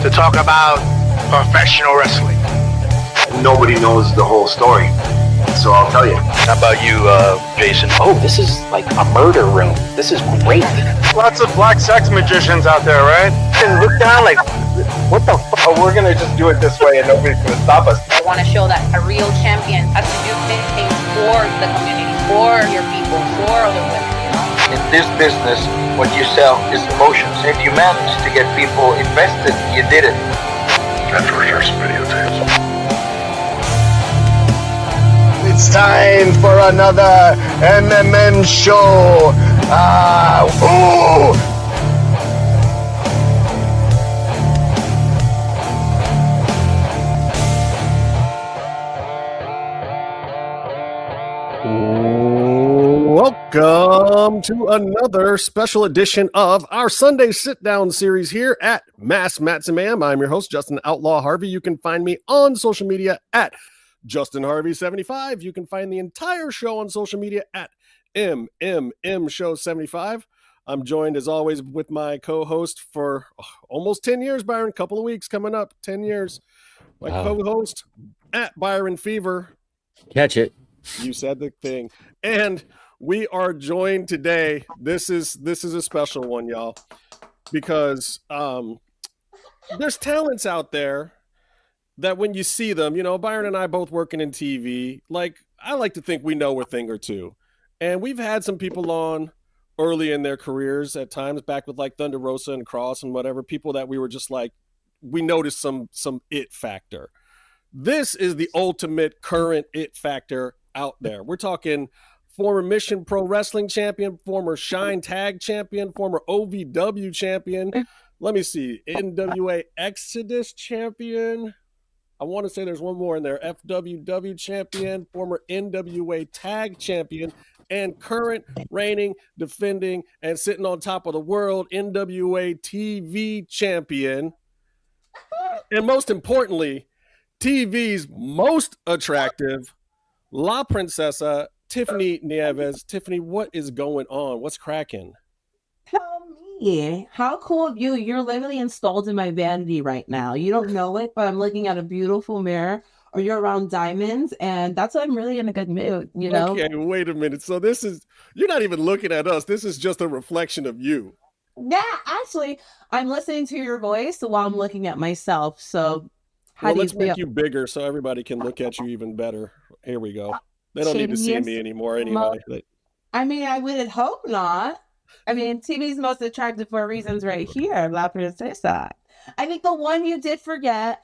to talk about professional wrestling. Nobody knows the whole story, so I'll tell you. How about you, Jason? Oh, this is like a murder room. This is great. Lots of black sex magicians out there, right? And look down like, what the fuck? Oh, we're gonna just do it this way and nobody's gonna stop us. I want to show that a real champion has to do things for the community, for your people, for other women, you know? In this business, what you sell is emotions. If you manage to get people invested, you did it. That's for sure, some videotapes. It's time for another MMMShow. Welcome to another special edition of our Sunday Sit-Down Series here at MMMShow. I'm your host, Justin Outlaw Harvey. You can find me on social media at JustinHarvey75. You can find the entire show on social media at MMMShow75. I'm joined, as always, with my co-host for almost 10 years, Byron. Couple of weeks coming up, 10 years. My co-host at Byron Fever. Catch it. You said the thing. And we are joined today. This is a special one, y'all, because there's talents out there that when you see them, you know, Byron and I both working in TV, like I like to think we know a thing or two. And we've had some people on early in their careers at times, back with like Thunder Rosa and Cross and whatever, people that we were just like, we noticed some it factor. This is the ultimate current it factor out there. We're talking former Mission Pro Wrestling champion, former Shine Tag champion, former OVW champion. Let me see, NWA Exodus champion. I want to say there's one more in there. FWW champion, former NWA Tag champion, and current reigning, defending, and sitting on top of the world NWA TV champion. And most importantly, TV's most attractive La Princesa Tiffany Nieves. Tiffany, what is going on? What's cracking? Tell me, how cool of you. You're literally installed in my vanity right now. You don't know it, but I'm looking at a beautiful mirror, or you're around diamonds, and that's why I'm really in a good mood, you know? Okay, wait a minute. So this is, you're not even looking at us. This is just a reflection of you. Yeah, actually, I'm listening to your voice while I'm looking at myself, so how do let's you make feel? you bigger so everybody can look at you even better. Here we go. They don't need to see me anymore anyway. I mean, I would hope not. I mean, TV's most attractive for reasons right here, La Princesa. I think the one you did forget,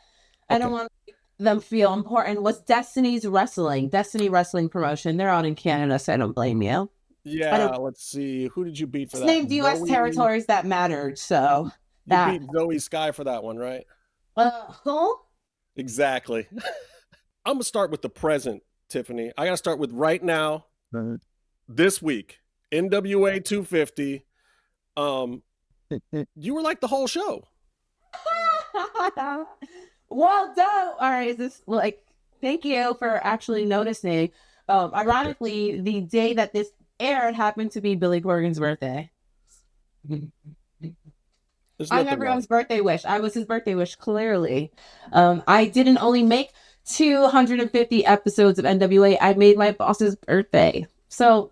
I don't want them to feel important, was Destiny's Wrestling. Destiny Wrestling Promotion. They're out in Canada, so I don't blame you. Yeah, let's see. Who did you beat for that? It's named U.S. territories that mattered, so. You beat Zoe Sky for that one, right? Who? Exactly. I'm going to start with the present, Tiffany. I got to start with right now, this week, NWA 250. You were like the whole show. Well done. All right, is this like, thank you for actually noticing. Ironically, the day that this aired happened to be Billy Corgan's birthday. I'm everyone's birthday wish. I was his birthday wish, clearly. I didn't only make 250 episodes of NWA, I made my boss's birthday. So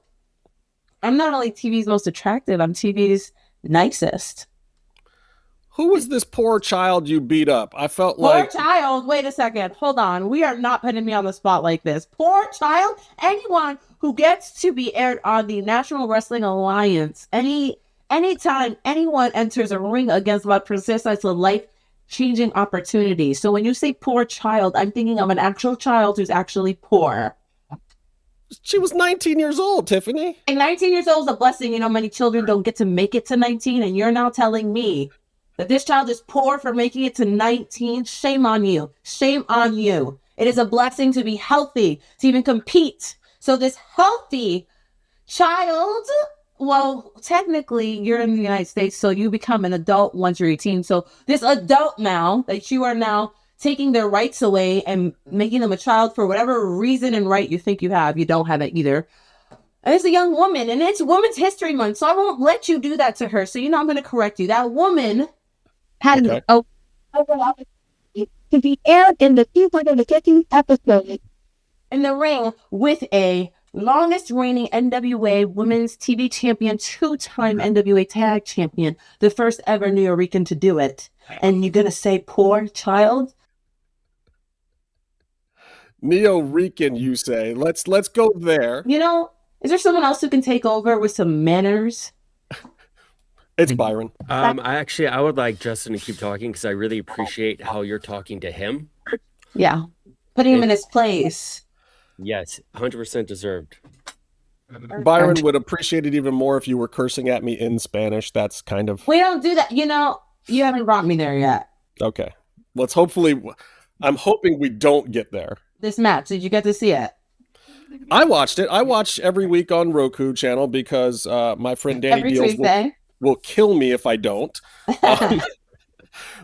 I'm not only TV's most attractive, I'm TV's nicest. Who was this poor child you beat up? I felt like... Poor child? Wait a second. Hold on. We are not putting me on the spot like this. Poor child? Anyone who gets to be aired on the National Wrestling Alliance, anytime anyone enters a ring against La Princesa, it's a life-changing opportunity. So when you say poor child, I'm thinking of an actual child who's actually poor. She was 19 years old, Tiffany. And 19 years old is a blessing. You know, many children don't get to make it to 19, and you're now telling me that this child is poor for making it to 19. Shame on you. Shame on you. It is a blessing to be healthy, to even compete. So this healthy child, well, technically you're in the United States, so you become an adult once you're 18. So this adult now, that you are now taking their rights away and making them a child for whatever reason and right you think you have, you don't have it either. And it's a young woman, and it's Women's History Month, so I won't let you do that to her. So, you know, I'm going to correct you. That woman had to be aired in the 250th episode. In the ring with a longest reigning NWA Women's TV Champion, 2-time NWA Tag Champion, the first ever New Yorker to do it. And you're going to say poor child? Neo-Rican, you say. Let's go there. You know, is there someone else who can take over with some manners? It's Byron. I would like Justin to keep talking because I really appreciate how you're talking to him. Yeah. Putting him in his place. Yes, 100% deserved. Byron would appreciate it even more if you were cursing at me in Spanish. That's kind of... We don't do that. You know, you haven't brought me there yet. Okay. I'm hoping we don't get there. This match, did you get to see it? I watched it. I watch every week on Roku channel because my friend Dani Deals will kill me if I don't.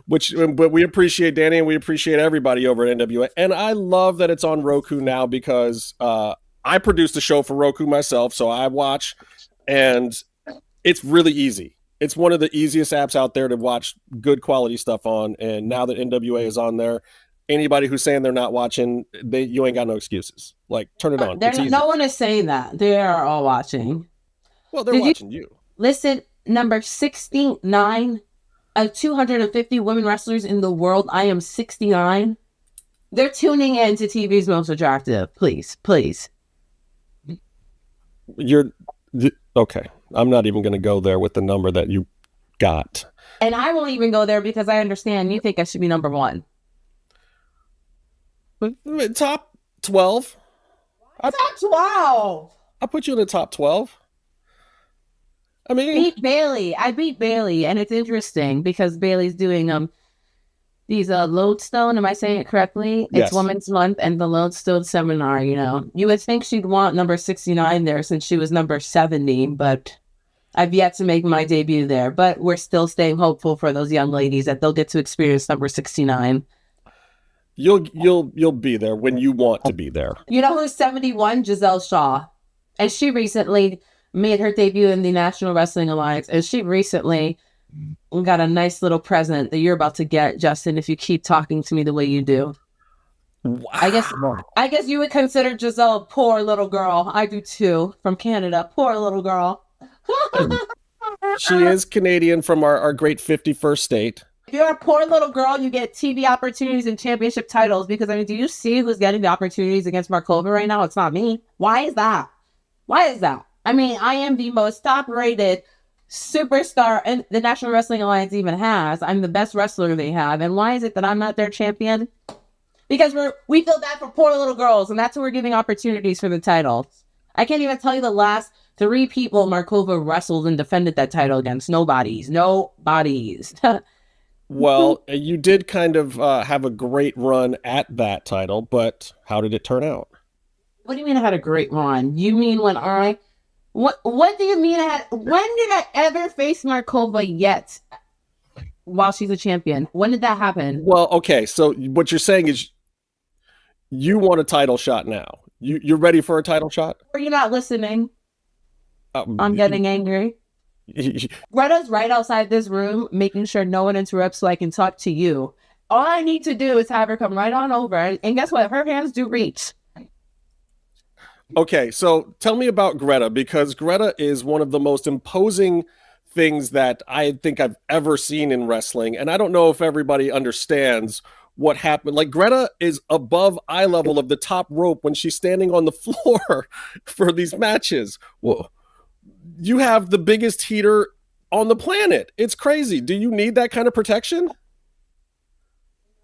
But we appreciate Dani and we appreciate everybody over at NWA. And I love that it's on Roku now because I produced the show for Roku myself, so I watch, and it's really easy. It's one of the easiest apps out there to watch good quality stuff on. And now that NWA is on there, anybody who's saying they're not watching, you ain't got no excuses. Like, turn it on. No one is saying that. They are all watching. Well, they're watching you. Listed number 69 of 250 women wrestlers in the world. I am 69. They're tuning in to TV's Most Attractive. Please. Okay. I'm not even going to go there with the number that you got. And I won't even go there because I understand you think I should be number 1. Top 12. Top 12. I'll put you in the top 12. I mean, I beat Bailey, and it's interesting because Bailey's doing these lodestone. Am I saying it correctly? Yes. It's Women's Month and the lodestone seminar. You know, you would think she'd want number 69 there since she was number 70, but I've yet to make my debut there. But we're still staying hopeful for those young ladies that they'll get to experience number 69. You'll be there when you want to be there. You know who's 71? Giselle Shaw, and she recently made her debut in the National Wrestling Alliance, and she recently got a nice little present that you're about to get, Justin, if you keep talking to me the way you do. Wow. I guess you would consider Giselle a poor little girl. I do too, from Canada. Poor little girl. She is Canadian from our great 51st state. If you're a poor little girl, you get TV opportunities and championship titles because, I mean, do you see who's getting the opportunities against Markova right now? It's not me. Why is that? I mean, I am the most top-rated superstar and the National Wrestling Alliance even has. I'm the best wrestler they have. And why is it that I'm not their champion? Because we feel bad for poor little girls, and that's who we're giving opportunities for the title. I can't even tell you the last 3 people Markova wrestled and defended that title against. Nobodies. Well, you did kind of have a great run at that title, but how did it turn out? What do you mean I had a great run? You mean when What do you mean? When did I ever face Markova yet while she's a champion? When did that happen? Well, okay, so what you're saying is you want a title shot now. You're ready for a title shot? Are you not listening? I'm getting angry. Greta's right outside this room, making sure no one interrupts so I can talk to you. All I need to do is have her come right on over, and guess what? Her hands do reach. Okay, so tell me about Greta, because Greta is one of the most imposing things that I think I've ever seen in wrestling, and I don't know if everybody understands what happened. Like, Greta is above eye level of the top rope when she's standing on the floor for these matches. Whoa. You have the biggest heater on the planet. It's crazy. Do you need that kind of protection?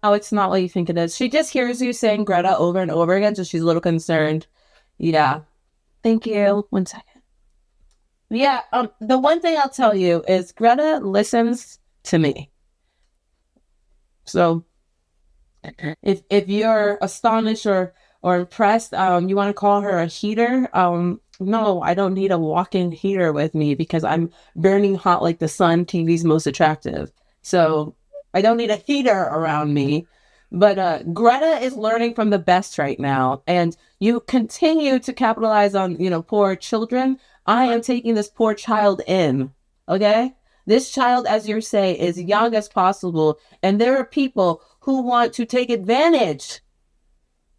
Oh, it's not what you think it is. She just hears you saying Greta over and over again, so she's a little concerned. Yeah. Thank you. 1 second. Yeah. The one thing I'll tell you is Greta listens to me. So if you're astonished or impressed, you want to call her a heater? No, I don't need a walk-in heater with me because I'm burning hot like the sun, TV's Most Attractive. So I don't need a heater around me. But Greta is learning from the best right now. And you continue to capitalize on, poor children. I am taking this poor child in. Okay? This child, as you say, is young as possible, and there are people who want to take advantage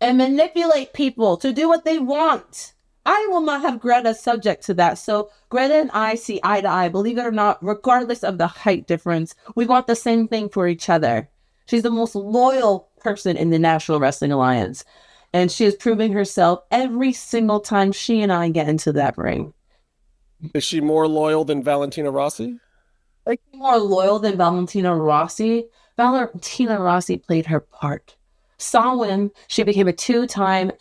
and manipulate people to do what they want. I will not have Greta subject to that. So Greta and I see eye to eye, believe it or not, regardless of the height difference. We want the same thing for each other. She's the most loyal person in the National Wrestling Alliance. And she is proving herself every single time she and I get into that ring. Is she more loyal than Valentina Rossi? Like, more loyal than Valentina Rossi? Valentina Rossi played her part. Saw win. She became a 2-time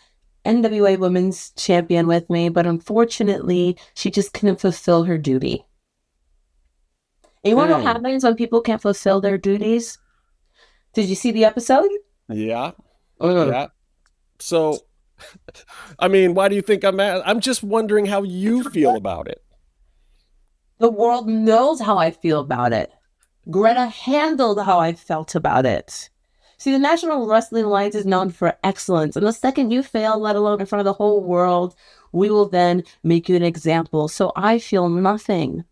NWA Women's Champion with me, but unfortunately, she just couldn't fulfill her duty. And you want to know what happens when people can't fulfill their duties? Did you see the episode? Yeah. Yeah. So, I mean, why do you think I'm mad? I'm just wondering how you feel about it. The world knows how I feel about it. Greta handled how I felt about it. See, the National Wrestling Alliance is known for excellence. And the second you fail, let alone in front of the whole world, we will then make you an example. So I feel nothing.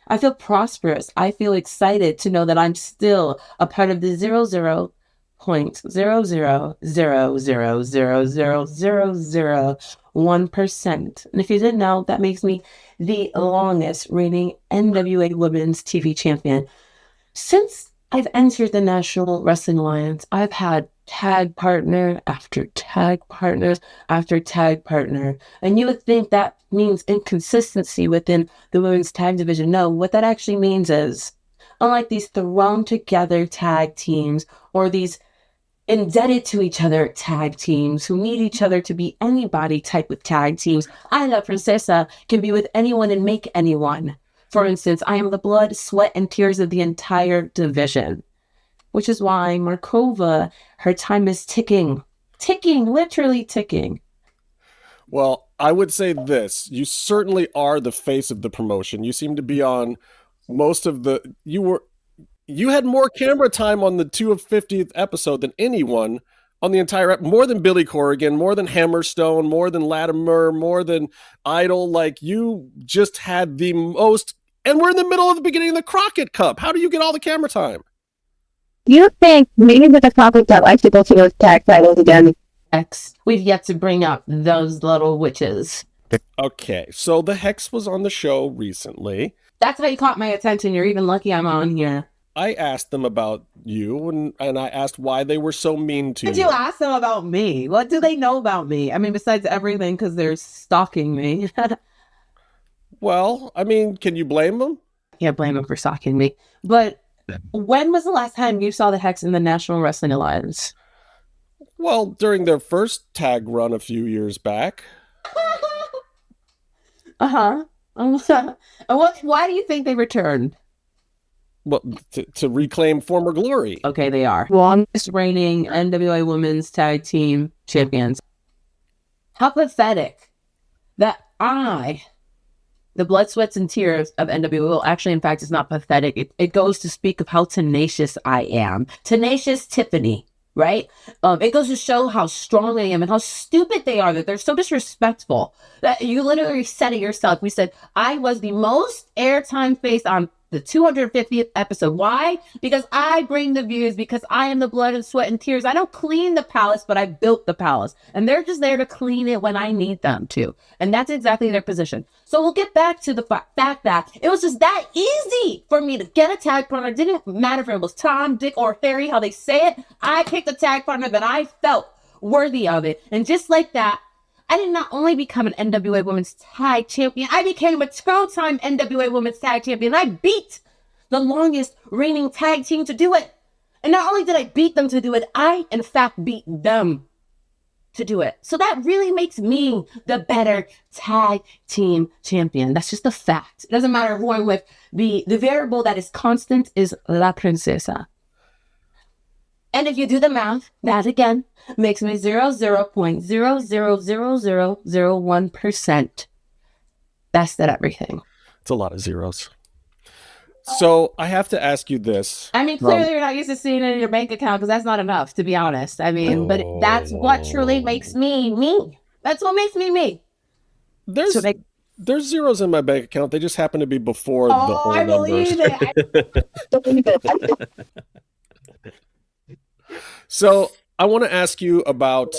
I feel prosperous. I feel excited to know that I'm still a part of the 0.000000001%. And if you didn't know, that makes me the longest reigning NWA Women's TV Champion. Since I've entered the National Wrestling Alliance, I've had tag partner after tag partners after tag partner. And you would think that means inconsistency within the women's tag division. No, what that actually means is, unlike these thrown together tag teams or these indebted to each other tag teams who need each other to be anybody type of tag teams, I, La Princesa, can be with anyone and make anyone. For instance, I am the blood, sweat, and tears of the entire division, which is why Markova, her time is ticking, literally ticking. Well, I would say this. You certainly are the face of the promotion. You seem to be on most of the... You had more camera time on the 250th episode than anyone on the entire... More than Billy Corgan, more than Hammerstone, more than Latimer, more than Idol. Like, you just had the most... And we're in the middle of the beginning of the Crockett Cup. How do you get all the camera time? You think maybe with the Crockett Cup I should go to those tag titles again? We've yet to bring up those little witches. Okay, so the Hex was on the show recently. That's how you caught my attention. You're even lucky I'm on here. I asked them about you, and I asked why they were so mean to you. Did you ask them about me? What do they know about me? I mean, besides everything, because they're stalking me. Well, I mean, can you blame them? Can't blame them for stalking me. But when was the last time you saw the Hex in the National Wrestling Alliance? Well, during their first tag run a few years back. Uh-huh. Why do you think they returned? Well, to reclaim former glory. Okay, they are. Longest reigning NWA Women's Tag Team Champions. How pathetic that the blood, sweats, and tears of NWA, well, actually, in fact, it's not pathetic. It goes to speak of how tenacious I am. Tenacious Tiffany, right? It goes to show how strong I am and how stupid they are, that they're so disrespectful. That you literally said it yourself. We said, I was the most airtime face on the 250th episode. Why? Because I bring the views, because I am the blood and sweat and tears. I don't clean the palace, but I built the palace. And they're just there to clean it when I need them to. And that's exactly their position. So we'll get back to the fact that it was just that easy for me to get a tag partner. It didn't matter if it was Tom, Dick, or Harry, how they say it. I picked a tag partner that I felt worthy of it. And just like that, I did not only become an NWA Women's Tag Champion, I became a 2-time NWA Women's Tag Champion. I beat the longest reigning tag team to do it. And not only did I beat them to do it, I, in fact, beat them to do it. So that really makes me the better tag team champion. That's just a fact. It doesn't matter who I'm with. The variable that is constant is La Princesa. And if you do the math, that again makes me 0.0000001%. Best at everything. It's a lot of zeros. So I have to ask you this. I mean, clearly you're not used to seeing it in your bank account because that's not enough, to be honest. I mean, but that's what truly makes me me. That's what makes me me. There's There's zeros in my bank account. They just happen to be before the whole I numbers. believe it. So I want to ask you about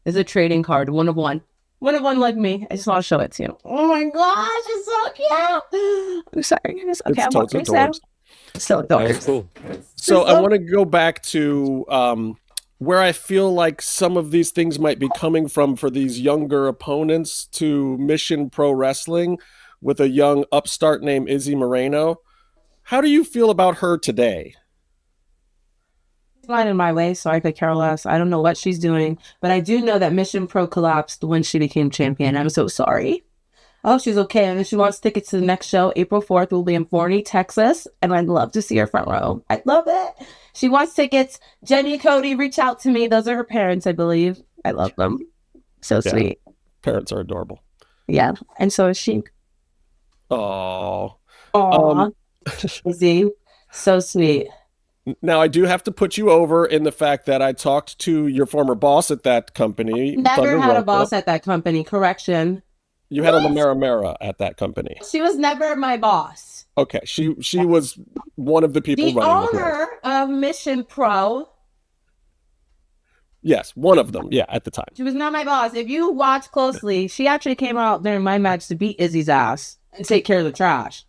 It's a trading card, one of one. One of one like me. I just want to show it to you. Oh my gosh, it's so cute. I'm sorry. It's okay. It's totally adorbs. So adorable. Cool. So I want to go back to where I feel like some of these things might be coming from for these younger opponents to Mission Pro Wrestling with a young upstart named Izzy Moreno. How do you feel about her today? Line in my way, so I could care less. I don't know what she's doing, but I do know that Mission Pro collapsed when she became champion. I'm so sorry. Oh, she's okay. And if she wants tickets to the next show, April 4th, will be in Forney, Texas. And I'd love to see her front row. I'd love it. She wants tickets. Jenny, Cody, reach out to me. Those are her parents, I believe. I love them. So sweet. Parents are adorable. Yeah. And so is she. Oh. Izzy. So sweet. Now, I do have to put you over in the fact that I talked to your former boss at that company. Never Thunder had a Rosa. boss at that company. Correction. You had a Mera at that company. She was never my boss. Okay, she was one of the people The running the owner of Mission Pro. Yes, one of them. Yeah, at the time. She was not my boss. If you watch closely, she actually came out during my match to beat Izzy's ass and take care of the trash.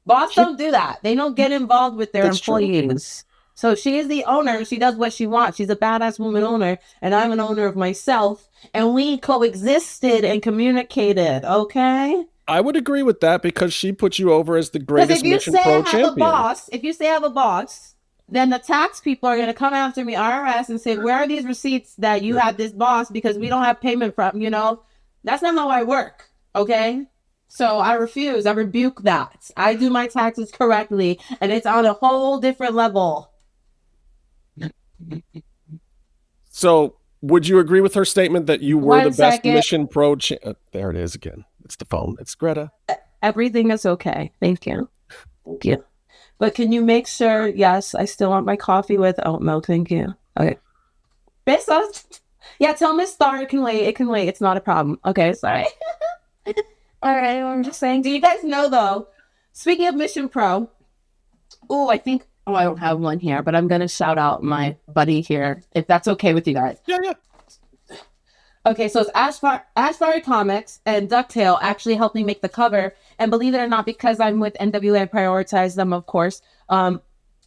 Boss don't do that. They don't get involved with their employees. So she is the owner. She does what she wants. She's a badass woman owner, and I'm an owner of myself. And we coexisted and communicated, okay? I would agree with that because she put you over as the greatest Mission Pro champion. If you say I have a boss, then the tax people are going to come after me, IRS, and say, where are these receipts that you have this boss because we don't have payment from, you know? That's not how I work, okay? So I refuse. I rebuke that. I do my taxes correctly, and it's on a whole different level. So would you agree with her statement that you were the best second. Mission Pro there it is again. It's the phone. It's Greta. Everything is okay. Thank you. Thank you. But can you make sure, yes, I still want my coffee with oat milk. Thank you. Okay. Besos. Yeah, tell Miss Star it can wait. It can wait. It's not a problem. Okay, sorry. All right, I'm just saying. Do you guys know, though, speaking of Mission Pro, I don't have one here, but I'm going to shout out my buddy here, if that's okay with you guys. Yeah. Okay, so it's Ashbury Comics and Ducktail actually helped me make the cover. And believe it or not, because I'm with NWA, I prioritize them, of course.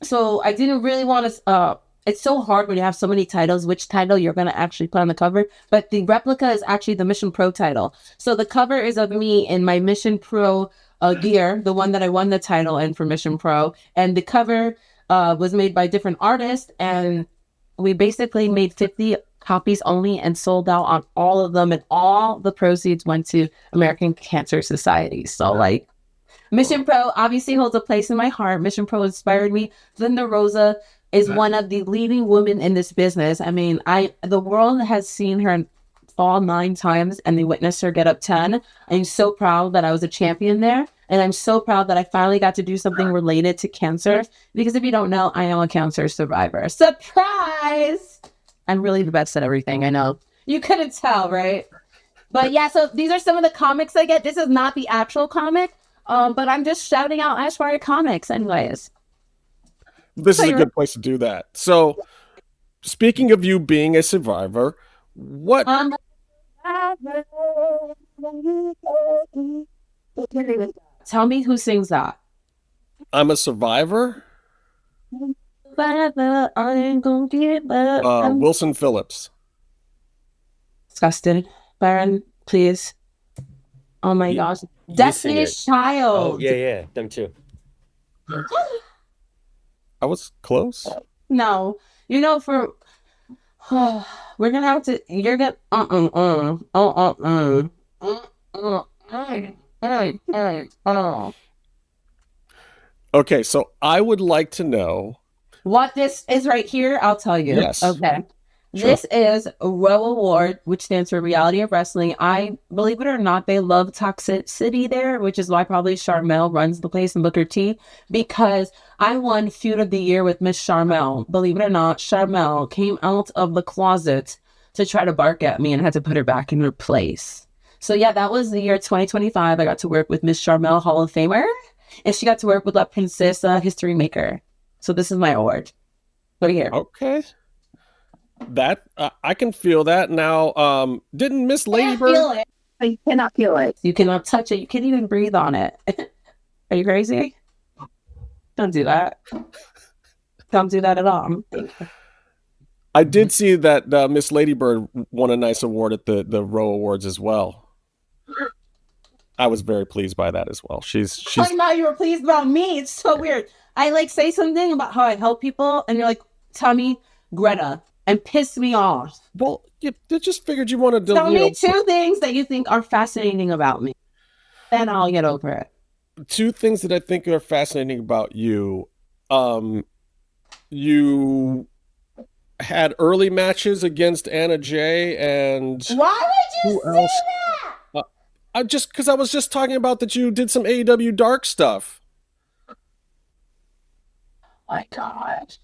So I didn't really want to... it's so hard when you have so many titles, which title you're going to actually put on the cover. But the replica is actually the Mission Pro title. So the cover is of me in my Mission Pro gear, the one that I won the title in for Mission Pro. And the cover was made by different artists. And we basically made 50 copies only and sold out on all of them. And all the proceeds went to American Cancer Society. So like Mission Pro obviously holds a place in my heart. Mission Pro inspired me. Linda Rosa is one of the leading women in this business. I mean, the world has seen her fall 9 times and they witnessed her get up 10. I'm so proud that I was a champion there. And I'm so proud that I finally got to do something related to cancer. Because if you don't know, I am a cancer survivor. Surprise! I'm really the best at everything, I know. You couldn't tell, right? But yeah, so these are some of the comics I get. This is not the actual comic, but I'm just shouting out Ashbury Comics anyways. This is a good place to do that. So, speaking of you being a survivor, what... Tell me who sings that. I'm a survivor? Wilson Phillips. Disgusted. Byron, please. Oh my gosh. Destiny's Child. Oh, yeah, them too. I was close. No. You know, we're gonna have to, you're gonna, Okay, so I would like to know what this is right here. I'll tell you. Yes. Okay. Sure. This is a Row Award, which stands for Reality of Wrestling. I believe it or not, they love toxicity there, which is why probably Charmel runs the place and Booker T, because I won Feud of the Year with Miss Charmel. Believe it or not, Charmel came out of the closet to try to bark at me and had to put her back in her place. So yeah, that was the year 2025. I got to work with Miss Charmel, Hall of Famer, and she got to work with La Princesa, History Maker. So this is my award. Look here. Okay. That I can feel that now. Didn't Miss Ladybird? Feel it. You cannot feel it. You cannot touch it. You can't even breathe on it. Are you crazy? Don't do that. Don't do that at all. I did see that Miss Ladybird won a nice award at the Row Awards as well. I was very pleased by that as well. She's. Like, now you were pleased about me. It's so weird. I like say something about how I help people, and you're like, tell me Greta, and piss me off. Well, you just figured you wanted to. Tell me two things that you think are fascinating about me. Then I'll get over it. Two things that I think are fascinating about you. You had early matches against Anna Jay and why would you who say else? that? Because I was just talking about that you did some AEW Dark stuff. My God.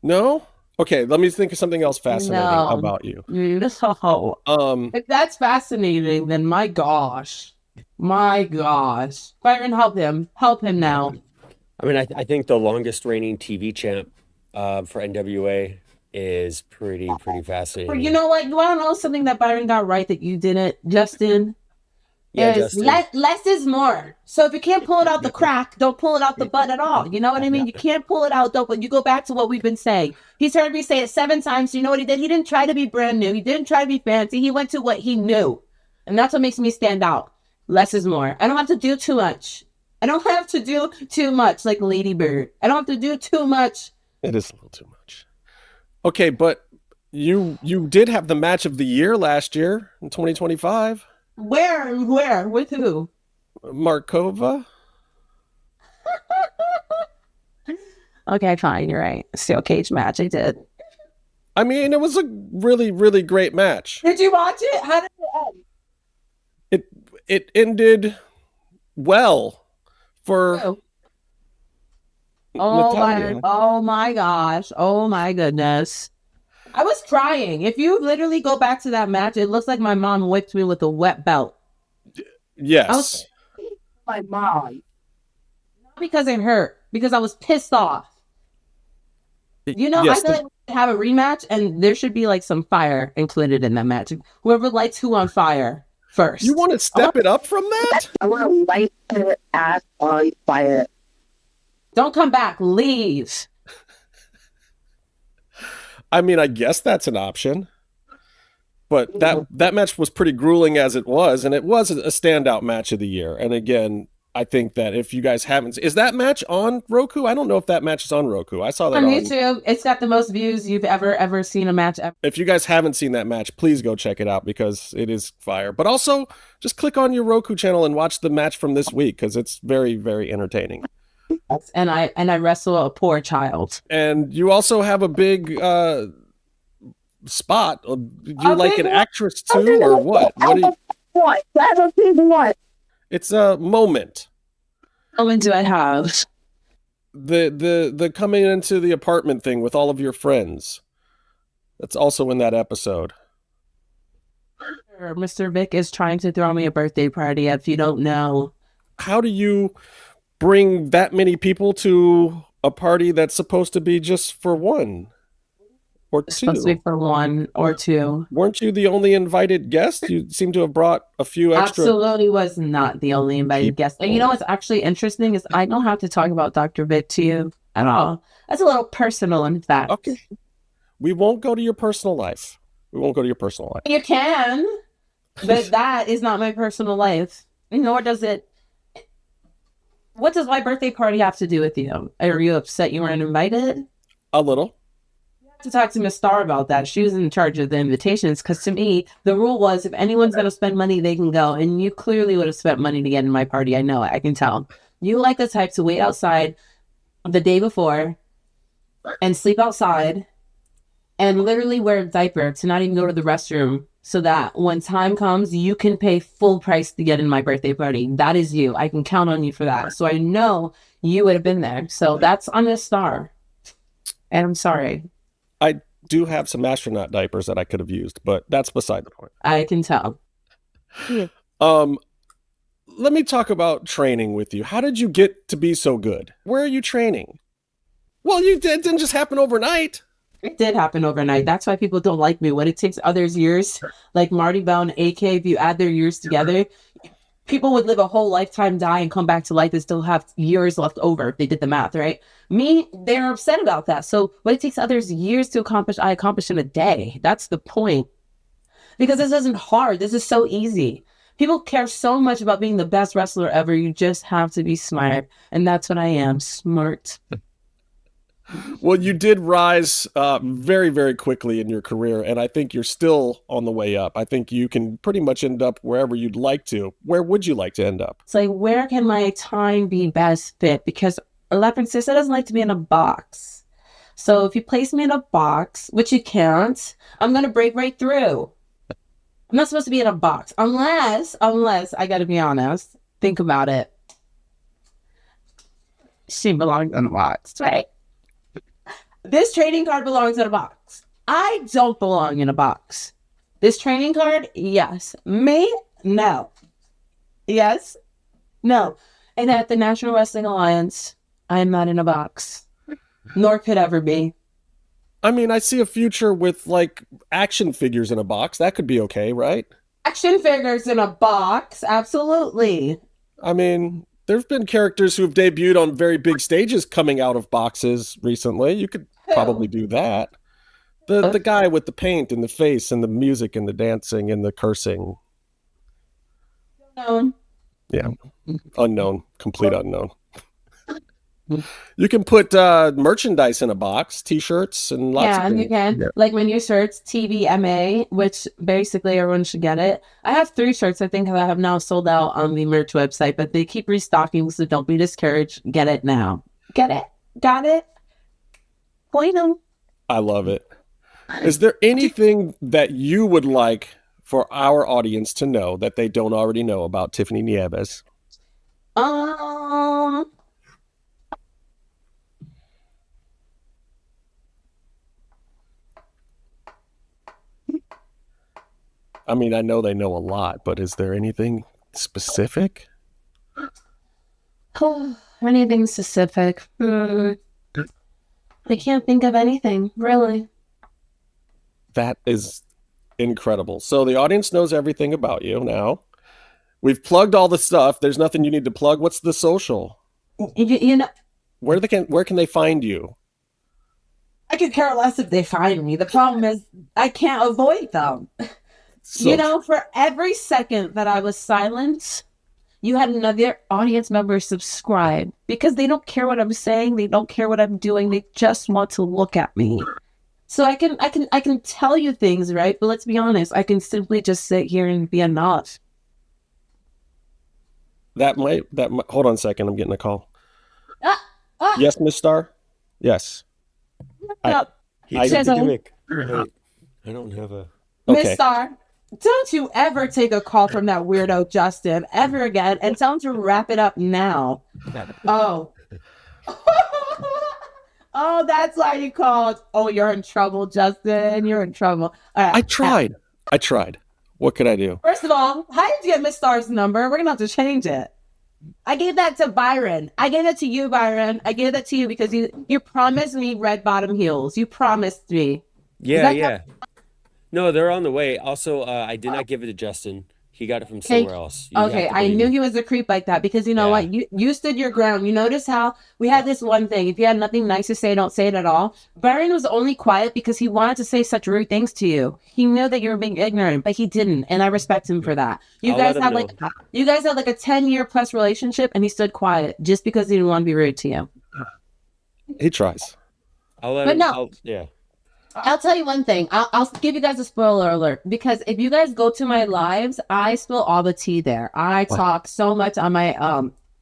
No? Okay, let me think of something else fascinating about you. No. If that's fascinating, then my gosh. My gosh. Byron, help him. Help him now. I mean, I think the longest reigning TV champ for NWA is pretty fascinating. But you know what? You want to know something that Byron got right that you didn't, Justin? Yeah, is less is more. So if you can't pull it out the crack, don't pull it out the butt at all. You know what I mean? You can't pull it out, but you go back to what we've been saying. He's heard me say it 7 times. So you know what he did? He didn't try to be brand new. He didn't try to be fancy. He went to what he knew. And that's what makes me stand out. Less is more. I don't have to do too much. I don't have to do too much like Lady Bird. I don't have to do too much. It is a little too much. Okay, but you did have the match of the year last year in 2025. Where? With who? Markova. Okay, fine. You're right. Steel cage match. I did. I mean, it was a really, really great match. Did you watch it? How did it end? It ended well for Natalia. Oh my gosh. Oh my goodness. I was crying. If you literally go back to that match, it looks like my mom whipped me with a wet belt. Yes. My mom. Not because it hurt, because I was pissed off. You know, yes, I feel like we should have a rematch, and there should be like some fire included in that match. Whoever lights who on fire first. You want to step it up from that? I want to light her ass on fire. Don't come back. Leave. I mean, I guess that's an option. But that match was pretty grueling as it was, and it was a standout match of the year. And again, I think that if you guys haven't... Is that match on Roku? I don't know if that match is on Roku. I saw that on YouTube. It's got the most views you've ever seen a match ever. If you guys haven't seen that match, please go check it out because it is fire. But also, just click on your Roku channel and watch the match from this week because it's very, very entertaining. And I wrestle a poor child. And you also have a big spot. You like an actress too, or what? What? That's a big what? It's a moment. How many do I have? The coming into the apartment thing with all of your friends. That's also in that episode. Mr. Vic is trying to throw me a birthday party. If you don't know, how do you bring that many people to a party that's supposed to be just for one or two? Supposed to be for one or two. Weren't you the only invited guest? You seem to have brought a few extra. Absolutely was not the only invited guest. And you know what's actually interesting is I don't have to talk about Dr. Vic to you at all. That's a little personal, in fact. Okay. We won't go to your personal life. You can, but that is not my personal life. Nor does it. What does my birthday party have to do with you? Are you upset you weren't invited? A little. You have to talk to Miss Star about that. She was in charge of the invitations because to me, the rule was if anyone's going to spend money, they can go. And you clearly would have spent money to get in my party. I know it. I can tell. You like the type to wait outside the day before and sleep outside and literally wear a diaper to not even go to the restroom so that when time comes, you can pay full price to get in my birthday party. That is you. I can count on you for that. So I know you would have been there. So that's on Miss Star. And I'm sorry. I do have some astronaut diapers that I could have used, but that's beside the point. I can tell. Let me talk about training with you. How did you get to be so good? Where are you training? Well, it didn't just happen overnight. It did happen overnight. That's why people don't like me. When it takes others years, like Marty Bell and AK, if you add their years together, people would live a whole lifetime, die, and come back to life and still have years left over if they did the math, right? Me, they're upset about that. So what it takes others years to accomplish, I accomplish in a day. That's the point. Because this isn't hard. This is so easy. People care so much about being the best wrestler ever. You just have to be smart. And that's what I am, smart. Well, you did rise very, very quickly in your career, and I think you're still on the way up. I think you can pretty much end up wherever you'd like to. Where would you like to end up? It's like, where can my time be best fit? Because La Princesa doesn't like to be in a box. So if you place me in a box, which you can't, I'm going to break right through. I'm not supposed to be in a box unless I got to be honest, think about it. She belongs in a box, right? This trading card belongs in a box. I don't belong in a box. This training card, yes. Me, no. Yes, no. And at the National Wrestling Alliance, I am not in a box. Nor could ever be. I mean, I see a future with like action figures in a box. That could be okay, right? Action figures in a box, absolutely. I mean, there've been characters who've debuted on very big stages coming out of boxes recently. You could probably do that. The guy with the paint and the face and the music and the dancing and the cursing. Unknown. Yeah. Unknown. Complete unknown. You can put merchandise in a box, t-shirts and lots of things. You can. Yeah. Like when you search TVMA, which basically everyone should get it. I have 3 shirts I think that I have now sold out on the merch website, but they keep restocking, so don't be discouraged. Get it now. Get it. Got it. Point them. I love it. Is there anything that you would like for our audience to know that they don't already know about Tiffany Nieves? I mean, I know they know a lot, but is there anything specific? Oh, anything specific? I can't think of anything, really. That is incredible. So the audience knows everything about you now. We've plugged all the stuff. There's nothing you need to plug. What's the social? You know, where can they find you? I could care less if they find me. The problem is I can't avoid them. So, you know, for every second that I was silent, you had another audience member subscribe because they don't care what I'm saying. They don't care what I'm doing. They just want to look at me. So I can tell you things, right? But let's be honest. I can simply just sit here and be enough. That might, hold on a second. I'm getting a call. Yes, Miss Star? Yes. I don't have a... Okay. Miss Star, don't you ever take a call from that weirdo Justin ever again, and tell him to wrap it up now. Oh. Oh, that's why you called. Oh, you're in trouble, Justin. You're in trouble. Right. I tried. What could I do? First of all, how did you get Miss Star's number? We're going to have to change it. I gave that to Byron. I gave it to you, Byron. I gave that to you because you promised me red bottom heels. You promised me. Yeah. No, they're on the way. Also, I did not give it to Justin. He got it from somewhere else. Okay, I knew he was a creep like that because you know what? You stood your ground. You notice how we had this one thing. If you had nothing nice to say, don't say it at all. Byron was only quiet because he wanted to say such rude things to you. He knew that you were being ignorant, but he didn't, and I respect him for that. You guys had like a 10-year plus relationship, and he stood quiet just because he didn't want to be rude to you. He tries. I'll tell you one thing. I'll give you guys a spoiler alert because if you guys go to my lives, I spill all the tea there. I talk so much on my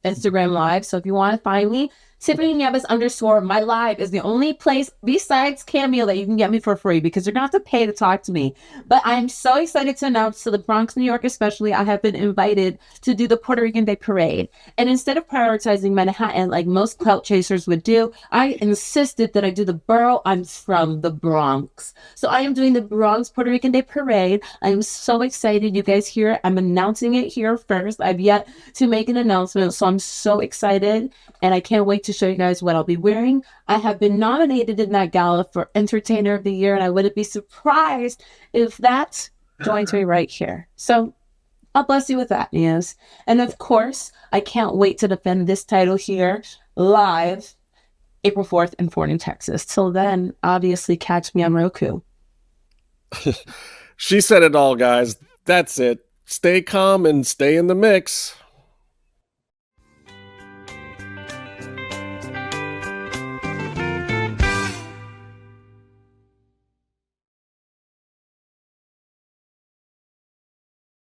Instagram live. So if you want to find me, Tiffany Nieves _ my live is the only place besides Cameo that you can get me for free, because you're gonna have to pay to talk to me. But I'm so excited to announce to the Bronx, New York especially, I have been invited to do the Puerto Rican Day Parade. And instead of prioritizing Manhattan like most clout chasers would do, I insisted that I do the borough. I'm from the Bronx. So I am doing the Bronx Puerto Rican Day Parade. I'm so excited. You guys hear it. I'm announcing it here first. I've yet to make an announcement, so I'm so excited. And I can't wait to show you guys what I'll be wearing. I have been nominated in that gala for Entertainer of the Year, and I wouldn't be surprised if that's going to be right here. So I'll bless you with that, Nieves. And of course, I can't wait to defend this title here live April 4th in Fort in Texas. Till then, obviously catch me on Roku. She said it all, guys. That's it. Stay calm and stay in the mix.